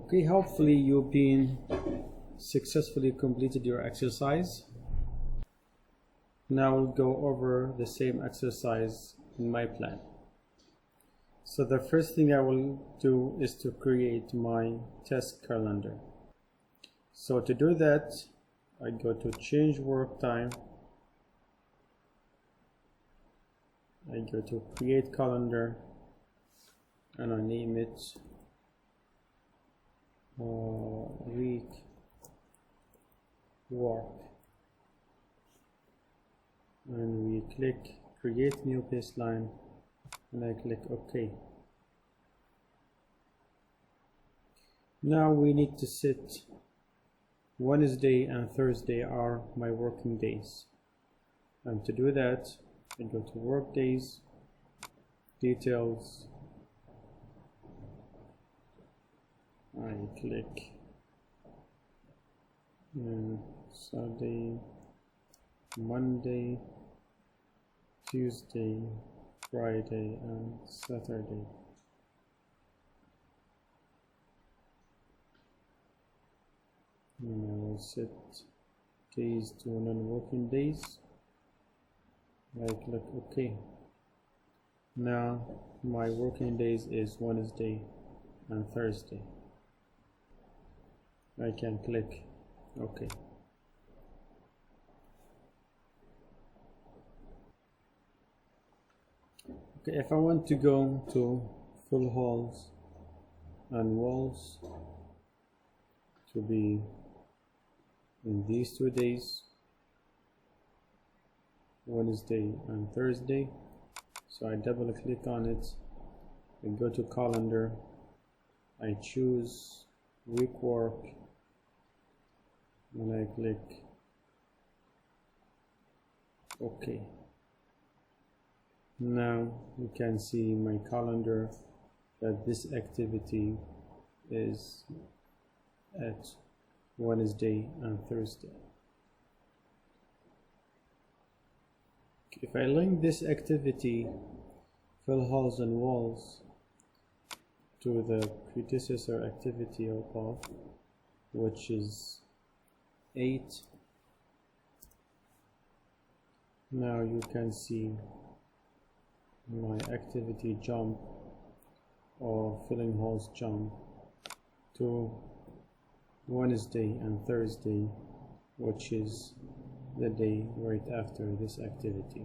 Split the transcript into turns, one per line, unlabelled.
Okay, hopefully you've been successfully completed your exercise. Now we'll go over the same exercise in my plan. So the first thing I will do is to create my test calendar. So to do that, I go to change work time. I go to create calendar and I name it week work, and we click create new baseline and I click OK. Now we need to set Wednesday and Thursday are my working days, and to do that I go to work days, details, I click Saturday, Monday, Tuesday, Friday and Saturday. And I will set days to non-working days. I click OK. Now my working days is Wednesday and Thursday. I can click OK. Okay, if I want to go to full halls and walls to be in these 2 days, Wednesday and Thursday, so I double click on it and go to calendar. I choose week work and I click OK. Now you can see in my calendar that this activity is at Wednesday and Thursday. If I link this activity, fill halls and walls, to the predecessor activity above, which is 8, now you can see my activity jump or filling halls jump to Wednesday and Thursday, which is the day right after this activity.